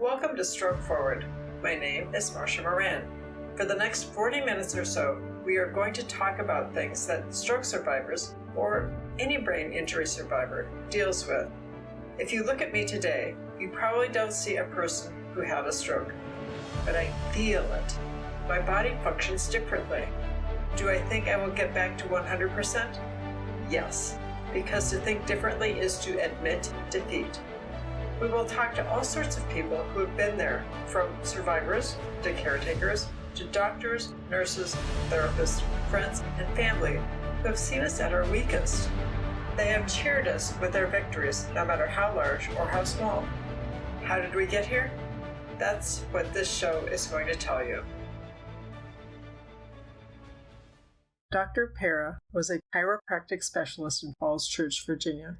Welcome to Stroke Forward. My name is Marcia Moran. For the next 40 minutes or so, we are going to talk about things that stroke survivors, or any brain injury survivor, deals with. If you look at me today, you probably don't see a person who had a stroke, but I feel it. My body functions differently. Do I think I will get back to 100%? Yes, because to think differently is to admit defeat. We will talk to all sorts of people who have been there, from survivors to caretakers to doctors, nurses, therapists, friends, and family who have seen us at our weakest. They have cheered us with their victories, no matter how large or how small. How did we get here? That's what this show is going to tell you. Dr. Perih was a chiropractic specialist in Falls Church, Virginia.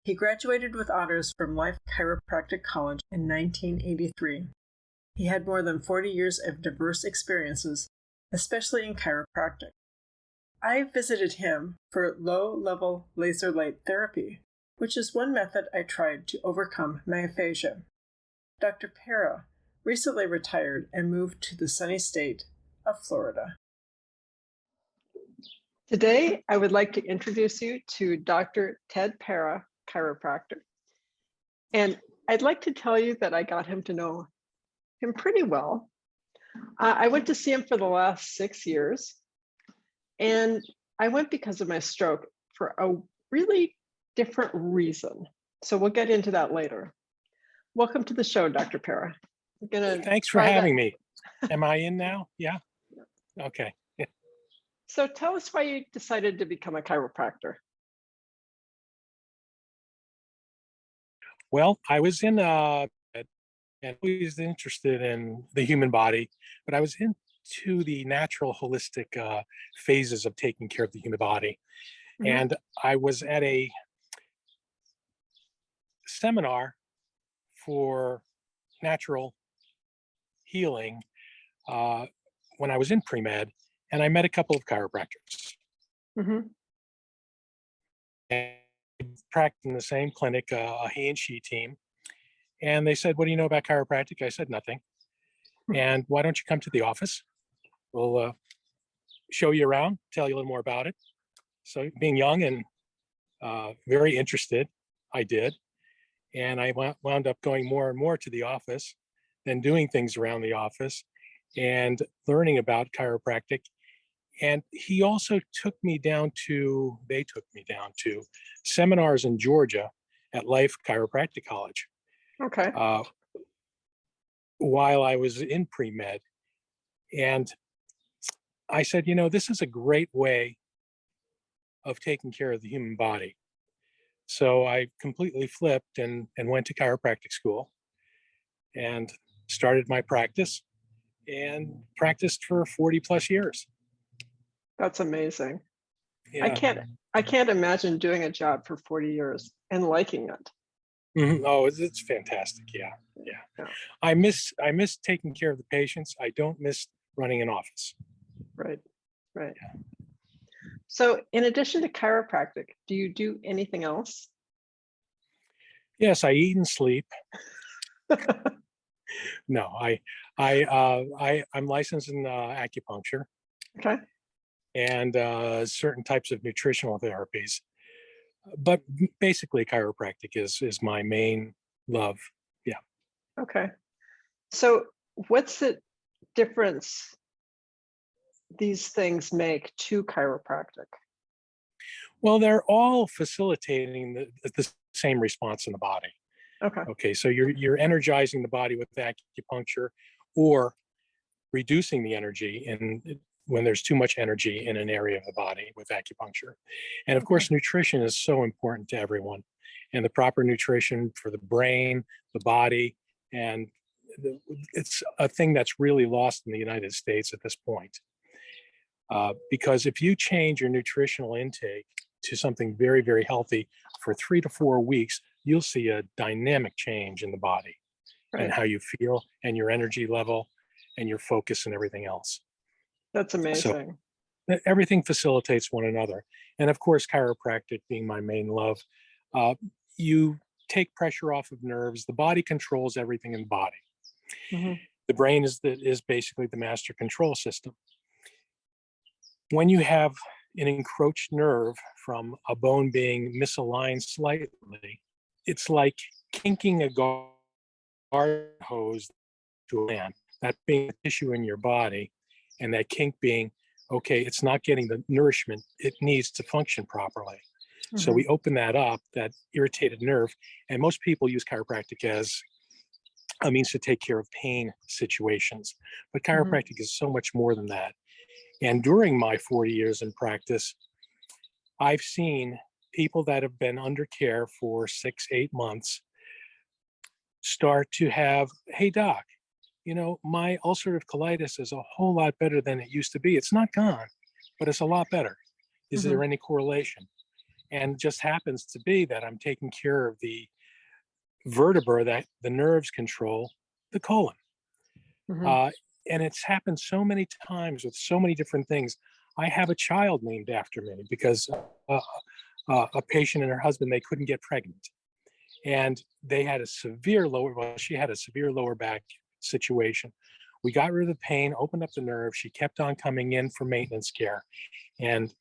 He graduated with honors from Life Chiropractic College in 1983. He had more than 40 years of diverse experiences, especially in chiropractic. I visited him for low-level laser light therapy, which is one method I tried to overcome my aphasia. Dr. Perih recently retired and moved to the sunny state of Florida. Today, I would like to introduce you to Dr. Ted Perih, chiropractor. And I'd like to tell you that I got him to know him pretty well. I went to see him for the last 6 years, and I went because of my stroke for a really different reason. So we'll get into that later. Welcome to the show, Dr. Perih. Thanks for having me. Am I in now? Yeah? Okay. So tell us why you decided to become a chiropractor. Well, I was in and always interested in the human body, but I was into the natural holistic phases of taking care of the human body. Mm-hmm. And I was at a seminar for natural healing when I was in pre-med, and I met a couple of chiropractors. Mm-hmm. And practicing the same clinic, a he and she team. And they said, what do you know about chiropractic? I said, nothing. And why don't you come to the office? We'll show you around, tell you a little more about it. So being young and very interested, I did. And I wound up going more and more to the office, then doing things around the office and learning about chiropractic. And he also they took me down to seminars in Georgia at Life Chiropractic College. Okay. While I was in pre-med. And I said, this is a great way of taking care of the human body. So I completely flipped and went to chiropractic school and started my practice and practiced for 40 plus years. That's amazing. Yeah. I can't imagine doing a job for 40 years and liking it. Mm-hmm. Oh, it's fantastic. Yeah. I miss taking care of the patients. I don't miss running an office. Right. Yeah. So in addition to chiropractic, do you do anything else? Yes, I eat and sleep. No, I'm licensed in acupuncture. Okay. And certain types of nutritional therapies. But basically chiropractic is my main love. Yeah. Okay. So what's the difference these things make to chiropractic? Well, they're all facilitating the same response in the body. Okay. So you're energizing the body with acupuncture or reducing the energy when there's too much energy in an area of the body with acupuncture. And of course, nutrition is so important to everyone, and the proper nutrition for the brain, the body, and it's a thing that's really lost in the United States at this point. Because if you change your nutritional intake to something very, very healthy for 3 to 4 weeks, you'll see a dynamic change in the body. Right. And how you feel and your energy level and your focus and everything else. That's amazing. So everything facilitates one another. And of course, chiropractic being my main love, you take pressure off of nerves. The body controls everything in the body. Mhm. The brain is basically the master control system. When you have an encroached nerve from a bone being misaligned slightly, it's like kinking a garden hose to a man. That being the tissue in your body, and that kink being, okay, it's not getting the nourishment it needs to function properly. So Mhm. we open that up, that irritated nerve, and most people use chiropractic as a means to take care of pain situations. But Mhm. chiropractic is so much more than that. And during my 40 years in practice, I've seen people that have been under care for 6, 8 months start to have, hey, doc, my ulcerative colitis is a whole lot better than it used to be. It's not gone, but it's a lot better. Is Mhm. there any correlation? And it just happens to be that I'm taking care of the vertebra that the nerves control, the colon. Mhm. Uh, and it's happened so many times with so many different things. I have a child named after me because a patient and her husband, they couldn't get pregnant. And they had she had a severe lower back situation. We got rid of the pain, opened up the nerve. She kept on coming in for maintenance care. And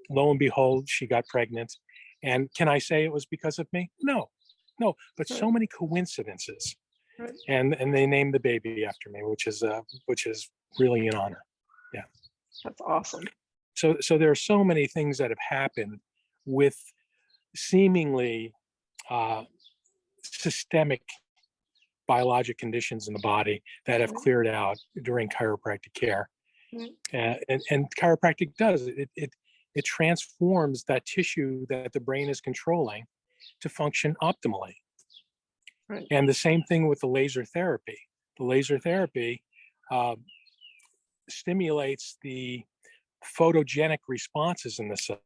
lo and behold, she got pregnant. And can I say it was because of me? No, no, but Right. so many coincidences. Right. And they named the baby after me, which is really an honor. Yeah. That's awesome. So there are so many things that have happened with seemingly systemic biologic conditions in the body that have Right. cleared out during chiropractic care. Right. And chiropractic does it transforms that tissue that the brain is controlling to function optimally. Right. And the same thing with the laser therapy. The laser therapy stimulates the photogenic responses in the cell,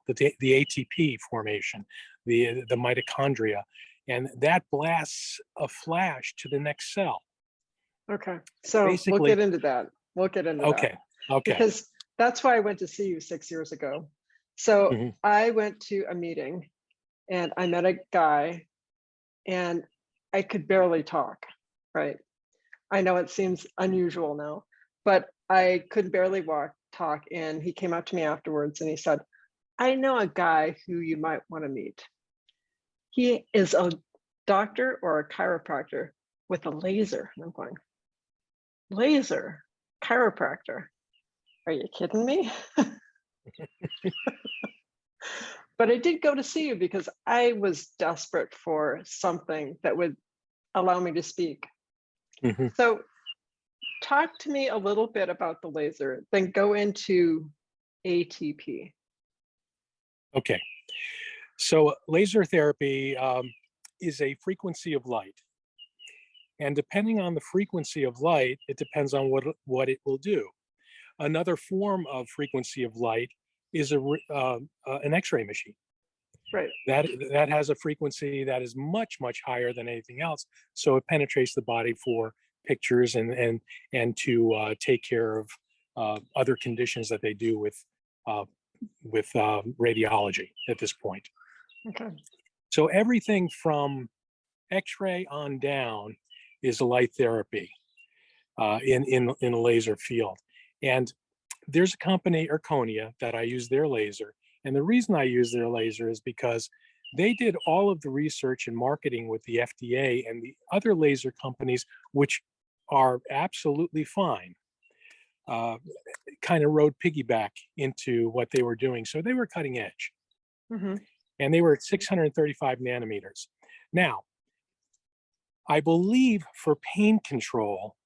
the ATP formation, the mitochondria, and that blasts a flash to the next cell. Okay. So we'll Basically, get into that. We'll get into that okay. because that's why I went to see you 6 years ago. So Mhm. I went to a meeting and I met a guy and I could barely talk, right? I know it seems unusual now, but I could barely talk. And he came up to me afterwards and he said, I know a guy who you might want to meet. He is a doctor or a chiropractor with a laser. And I'm going, laser? Chiropractor? Are you kidding me? But I did go to see you because I was desperate for something that would allow me to speak. Mhm. So talk to me a little bit about the laser, then go into ATP. Okay. So laser therapy is a frequency of light. And depending on the frequency of light, it depends on what it will do. Another form of frequency of light is an X-ray machine. Right. That has a frequency that is much higher than anything else, so it penetrates the body for pictures and to take care of other conditions that they do with radiology at this point. Okay. So everything from X-ray on down is a light therapy in a laser field. And there's a company, Erchonia, that I use their laser. And the reason I use their laser is because they did all of the research and marketing with the FDA and the other laser companies, which are absolutely fine, kind of rode piggyback into what they were doing. So they were cutting edge. Mm-hmm. And they were at 635 nanometers. Now, I believe for pain control,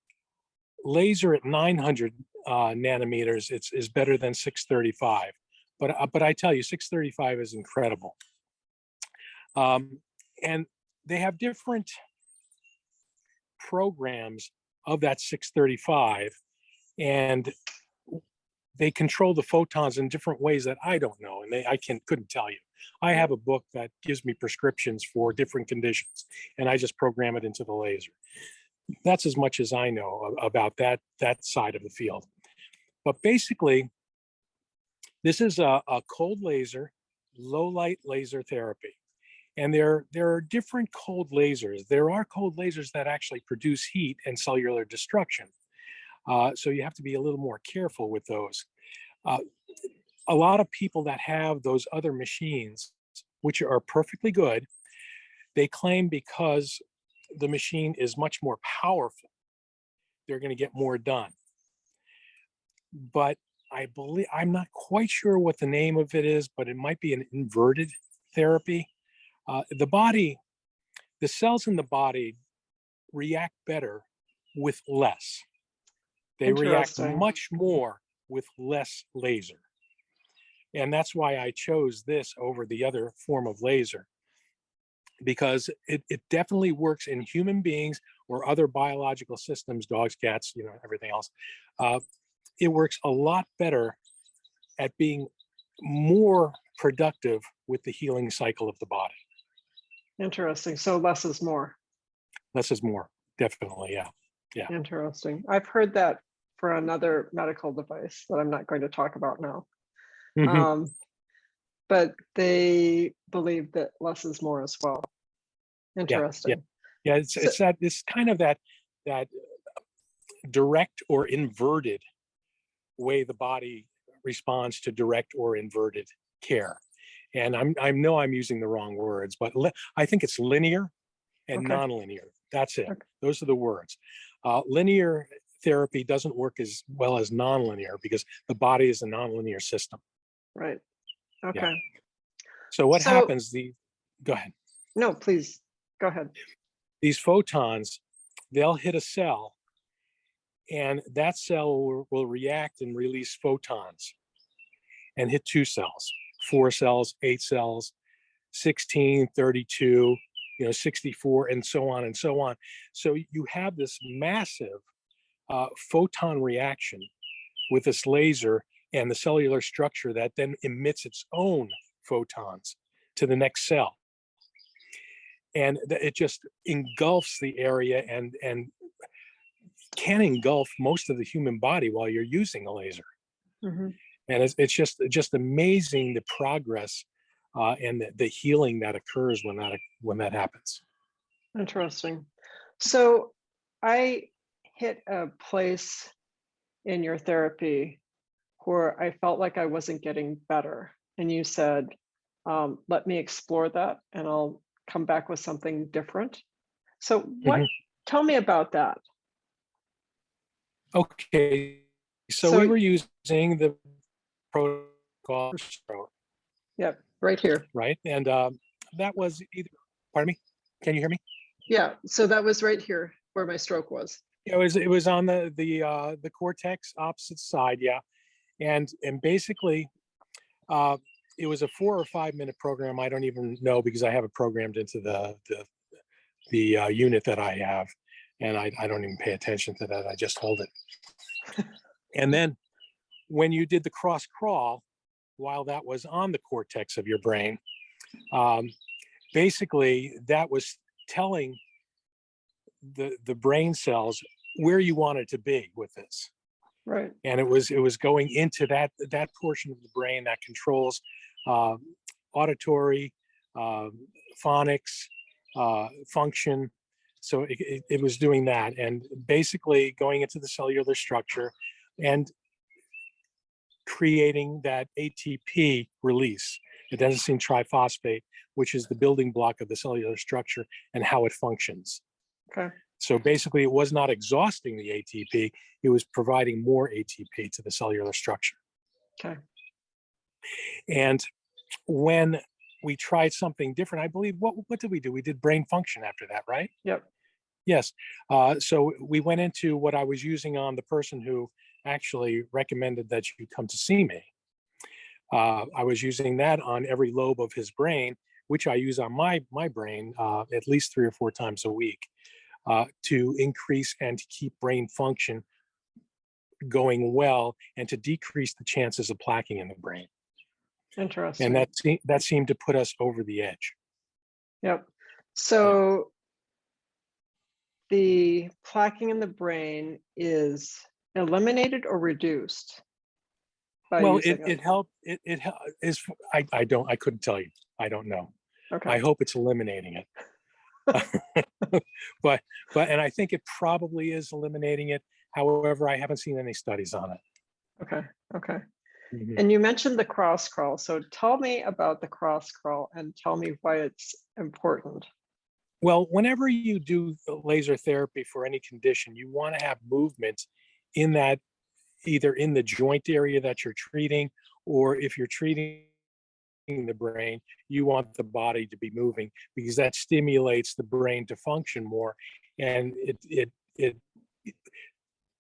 laser at 900 nanometers is better than 635. But I tell you, 635 is incredible. And they have different programs of that 635, and they control the photons in different ways that I don't know, and I couldn't tell you. I have a book that gives me prescriptions for different conditions, and I just program it into the laser. That's as much as I know about that side of the field. But basically, this is a cold laser, low light laser therapy. And there are different cold lasers. There are cold lasers that actually produce heat and cellular destruction. So you have to be a little more careful with those. A lot of people that have those other machines, which are perfectly good, they claim because the machine is much more powerful, they're going to get more done. But I'm not quite sure what the name of it is, but it might be an inverted therapy. The cells in the body react better with less. They react much more with less laser. And that's why I chose this over the other form of laser, because it definitely works in human beings or other biological systems, dogs, cats, everything else. It works a lot better at being more productive with the healing cycle of the body. Interesting. So less is more. Less is more, definitely, yeah. Yeah. Interesting. I've heard that for another medical device that I'm not going to talk about now. Mm-hmm. But they believe that less is more as well. Interesting. Yeah. It's kind of that direct or inverted way the body responds to direct or inverted care. And I know I'm using the wrong words, but I think it's linear and nonlinear. That's it. Those are the words. Linear therapy doesn't work as well as nonlinear because the body is a nonlinear system. Right. Okay. Yeah. So what happens? Go ahead. No, please go ahead. These photons, they'll hit a cell, and that cell will react and release photons and hit 2 cells, 4 cells, 8 cells, 16, 32, 64, and so on and so on. So you have this massive photon reaction with this laser and the cellular structure that then emits its own photons to the next cell. And it just engulfs the area and can engulf most of the human body while you're using a laser. Mm-hmm. And it's just amazing the progress and the healing that occurs when that happens. Interesting. So I hit a place in your therapy where I felt like I wasn't getting better. And you said, let me explore that and I'll come back with something different. So tell me about that. Okay. So we were using the protocol. Yep, right here. Right. And that was either, pardon me, can you hear me? Yeah, so that was right here where my stroke was. It was on the cortex opposite side, yeah. And basically, it was a 4 or 5 minute program. I don't even know because I have it programmed into the unit that I have, and I don't even pay attention to that. I just hold it. And then when you did the cross crawl, while that was on the cortex of your brain, basically that was telling the brain cells where you wanted to be with this. Right. And it was going into that portion of the brain that controls auditory, phonics, function. So it was doing that, and basically going into the cellular structure and creating that ATP release, adenosine triphosphate, which is the building block of the cellular structure and how it functions. Okay. So basically, it was not exhausting the ATP; it was providing more ATP to the cellular structure. Okay. And when we tried something different, I believe, what did we do? We did brain function after that, right? Yep. Yes. So we went into what I was using on the person who actually recommended that you come to see me. I was using that on every lobe of his brain, which I use on my brain at least 3 or 4 times a week to increase and to keep brain function going well and to decrease the chances of plaquing in the brain. Interesting. And that seemed to put us over the edge. Yep. So the plaquing in the brain is eliminated or reduced? Well, it helped. It is. I couldn't tell you. I don't know. Okay. I hope it's eliminating it. but and I think it probably is eliminating it. However, I haven't seen any studies on it. Okay. Okay. Mhm. And you mentioned the cross crawl. So tell me about the cross crawl and tell me why it's important. Well, whenever you do laser therapy for any condition, you want to have movement in that, either in the joint area that you're treating, or if you're treating the brain, you want the body to be moving, because that stimulates the brain to function more, and it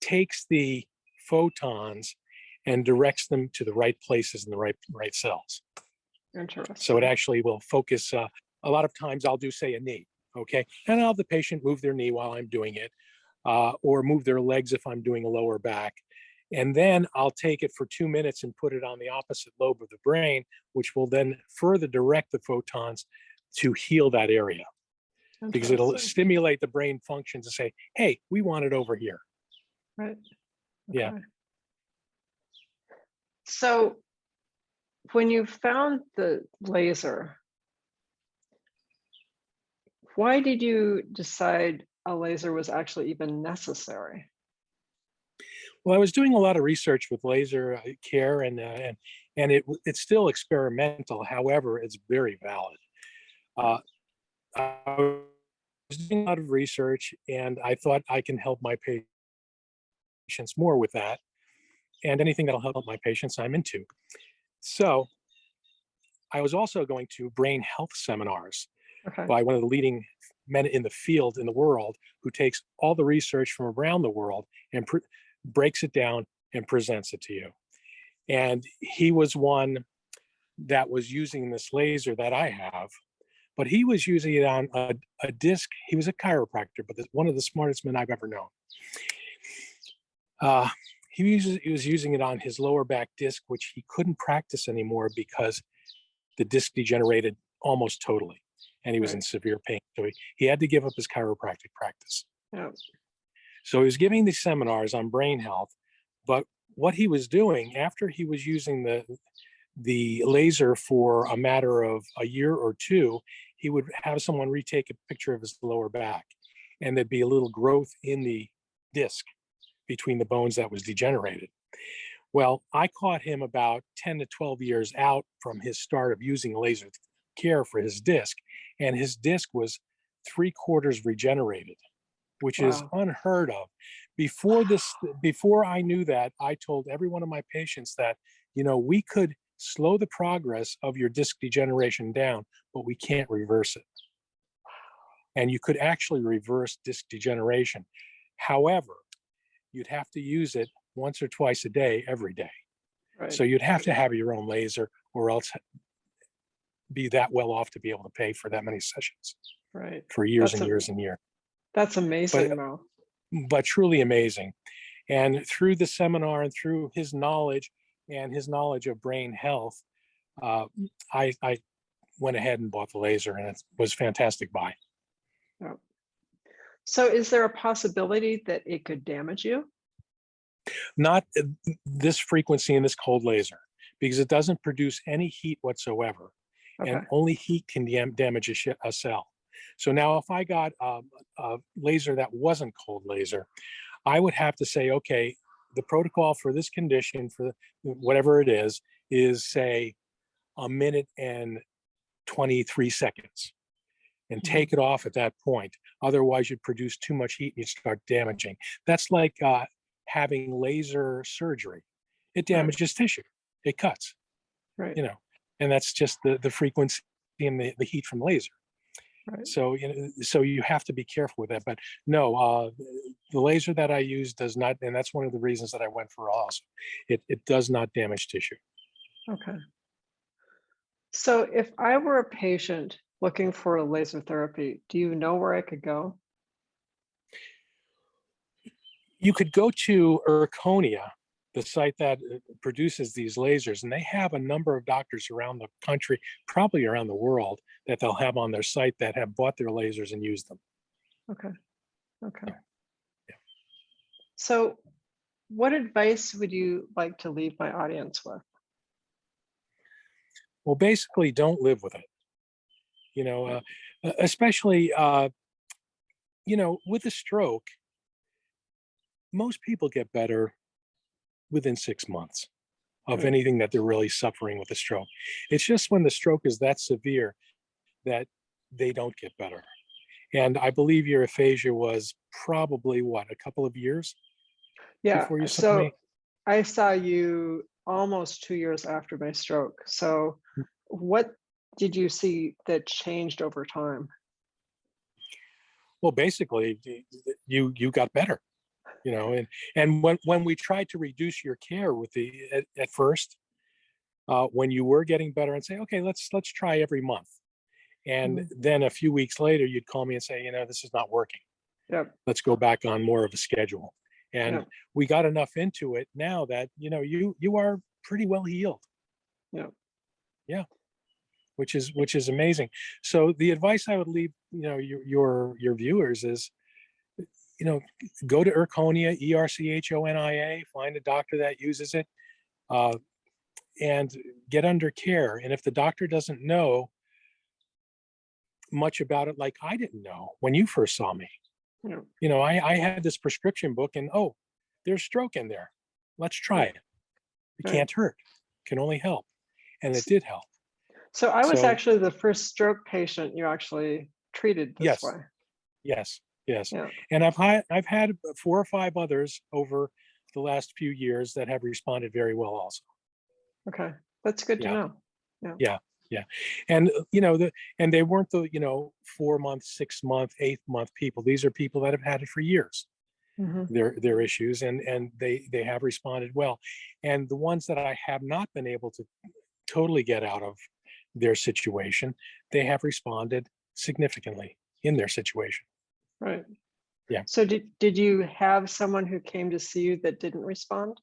takes the photons and directs them to the right places in the right cells. Interesting. So it actually will focus. A lot of times I'll do, say, a knee, okay, and I'll have the patient move their knee while I'm doing it, or move their legs if I'm doing a lower back. And then I'll take it for 2 minutes and put it on the opposite lobe of the brain, which will then further direct the photons to heal that area, because it'll stimulate the brain functions to say, hey, we want it over here. Right. Okay. Yeah. So when you found the laser, why did you decide a laser was actually even necessary? Well, I was doing a lot of research with laser care, and it's still experimental. However, it's very valid. I was doing a lot of research, and I thought I can help my patients more with that. And anything that'll help my patients, I'm into. So I was also going to brain health seminars Okay. by one of the leading men in the field in the world, who takes all the research from around the world and breaks it down and presents it to you. And he was one that was using this laser that I have, but he was using it on a disc. He was a chiropractor, but one of the smartest men I've ever known. He was using it on his lower back disc, which he couldn't practice anymore because the disc degenerated almost totally, and he was in severe pain. So he had to give up his chiropractic practice. Yeah. So he was giving these seminars on brain health, but what he was doing after he was using the laser for a matter of a year or two, he would have someone retake a picture of his lower back, and there'd be a little growth in the disc between the bones that was degenerated. Well, I caught him about 10 to 12 years out from his start of using laser care for his disc, and his disc was 3/4 regenerated, which is unheard of. Before I knew that, I told every one of my patients that, we could slow the progress of your disc degeneration down, but we can't reverse it. And you could actually reverse disc degeneration. However, you'd have to use it once or twice a day, every day. Right. So you'd have to have your own laser, or else be that well off to be able to pay for that many sessions. Right. For years and years and years. That's amazing, though. But truly amazing. And through the seminar and through his knowledge and his knowledge of brain health, I went ahead and bought the laser, and it was a fantastic buy. Yeah. So is there a possibility that it could damage you? Not this frequency in this cold laser, because it doesn't produce any heat whatsoever. Okay. And only heat can damage a cell. So now if I got a laser that wasn't cold laser, I would have to say, okay, the protocol for this condition, for whatever it is say 1 minute and 23 seconds, and take it off at that point. Otherwise, you'd produce too much heat and you'd start damaging. That's like having laser surgery. It damages tissue. It cuts. Right. And that's just the frequency and the heat from laser. Right. So so you have to be careful with that. But no, the laser that I use does not, and that's one of the reasons that I went for also. It does not damage tissue. Okay. So if I were a patient looking for a laser therapy, do you know where I could go? You could go to Erchonia, the site that produces these lasers, and they have a number of doctors around the country, probably around the world, that they'll have on their site that have bought their lasers and used them. Okay. Okay. Yeah. So what advice would you like to leave my audience with? Well, basically, don't live with it. Especially, with a stroke, most people get better within 6 months of anything that they're really suffering with a stroke. It's just when the stroke is that severe that they don't get better. And I believe your aphasia was probably a couple of years before you saw me? I saw you almost 2 years after my stroke. So what did you see that changed over time? Well, basically, you got better, and when we tried to reduce your care with at first, when you were getting better, and say, okay, let's try every month, and then a few weeks later, you'd call me and say, this is not working. Yep. Let's go back on more of a schedule. And we got enough into it now that you are pretty well healed. Yeah, which is amazing. So the advice I would leave your viewers is, go to Erchonia, Erchonia, find a doctor that uses it, and get under care. And if the doctor doesn't know much about it, like I didn't know when you first saw me, I had this prescription book, and there's stroke in there. Let's try it. It can't hurt. It can only help. And it did help. So I was actually the first stroke patient you actually treated this way. Yes. Yeah. And I've had 4 or 5 others over the last few years that have responded very well also. Okay. That's good to know. Yeah. And and they weren't the 4-month, 6-month, 8-month people. These are people that have had it for years. Their issues, and they have responded well. And the ones that I have not been able to totally get out of their situation, they have responded significantly in their situation. Right. Yeah. So did you have someone who came to see you that didn't respond?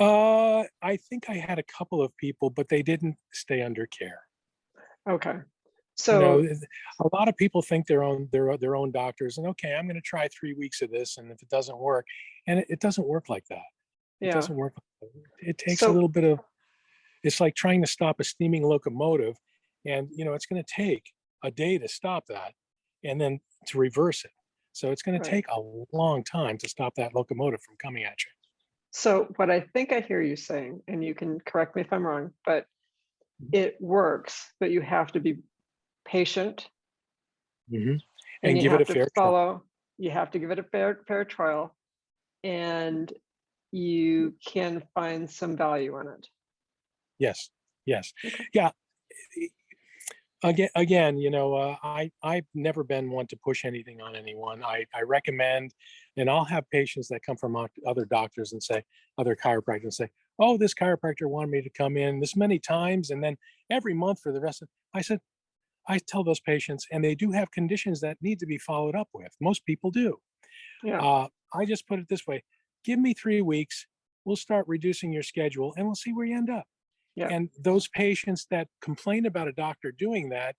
I think I had a couple of people, but they didn't stay under care. Okay. So a lot of people think their own doctors, and okay, I'm going to try 3 weeks of this, and if it doesn't work, and it doesn't work like that. It doesn't work. It takes a little bit of. It's like trying to stop a steaming locomotive, and it's going to take a day to stop that, and then to reverse it. So it's going to take a long time to stop that locomotive from coming at you. So what I think I hear you saying, and you can correct me if I'm wrong, but it works, but you have to be patient, and you give have it a to fair follow. trial. You have to give it a fair trial, and you can find some value in it. Yes. Okay. Yeah. Again, I've never been one to push anything on anyone. I recommend, and I'll have patients that come from other doctors and say, other chiropractors, and say, oh, this chiropractor wanted me to come in this many times, and then every month for the rest of. I tell those patients, and they do have conditions that need to be followed up with. Most people do. Yeah. I just put it this way: give me 3 weeks. We'll start reducing your schedule, and we'll see where you end up. Yeah. And those patients that complain about a doctor doing that,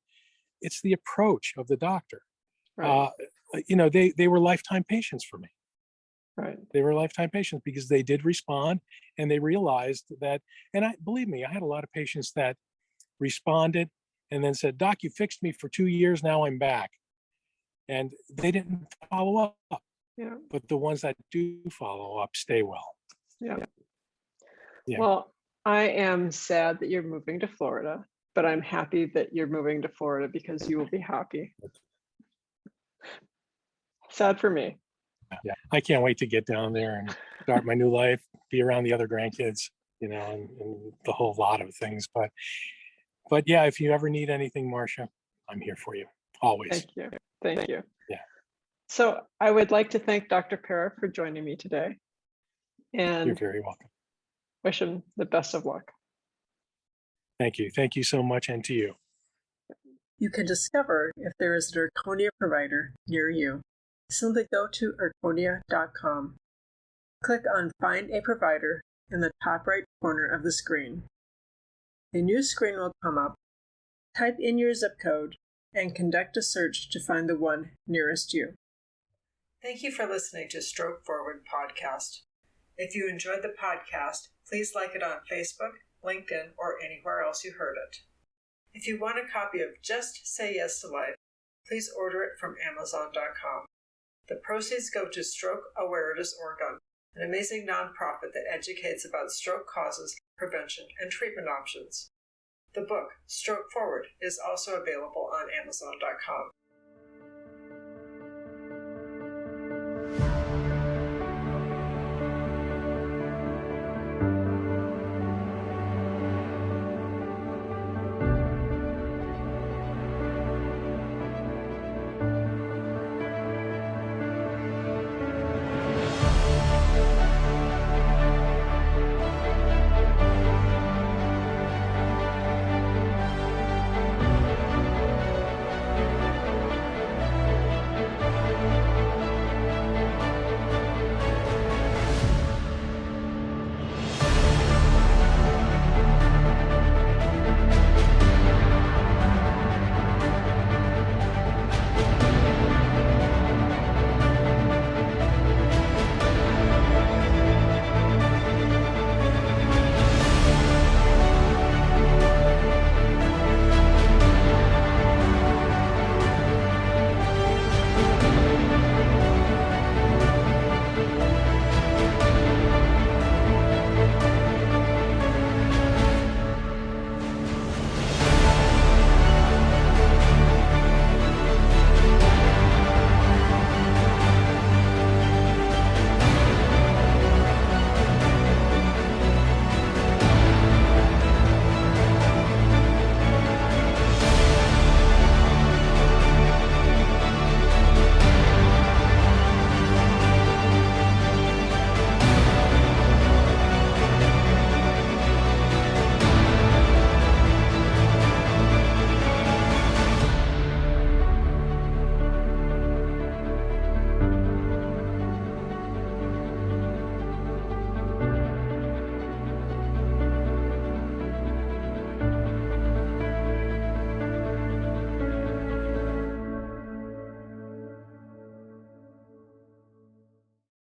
it's the approach of the doctor. Right. They were lifetime patients for me. Right. They were lifetime patients because they did respond, and they realized that. And believe me, I had a lot of patients that responded and then said, "Doc, you fixed me for 2 years. Now I'm back." And they didn't follow up. Yeah. But the ones that do follow up stay well. Yeah. Yeah. Well, I am sad that you're moving to Florida, but I'm happy that you're moving to Florida because you will be happy. Sad for me. Yeah. I can't wait to get down there and start my new life, be around the other grandkids, and the whole lot of things. But yeah, if you ever need anything, Marcia, I'm here for you. Always. Thank you. Yeah. So I would like to thank Dr. Perih for joining me today, You're and very welcome. wish him the best of luck. Thank you. Thank you so much, and to you. You can discover if there is an Erchonia provider near you. Simply go to Erchonia.com. Click on Find a Provider in the top right corner of the screen. A new screen will come up. Type in your zip code and conduct a search to find the one nearest you. Thank you for listening to Stroke Forward Podcast. If you enjoyed the podcast, please like it on Facebook, LinkedIn, or anywhere else you heard it. If you want a copy of Just Say Yes to Life, please order it from Amazon.com. The proceeds go to Stroke Awareness Oregon, an amazing nonprofit that educates about stroke causes, prevention, and treatment options. The book, Stroke Forward, is also available on Amazon.com.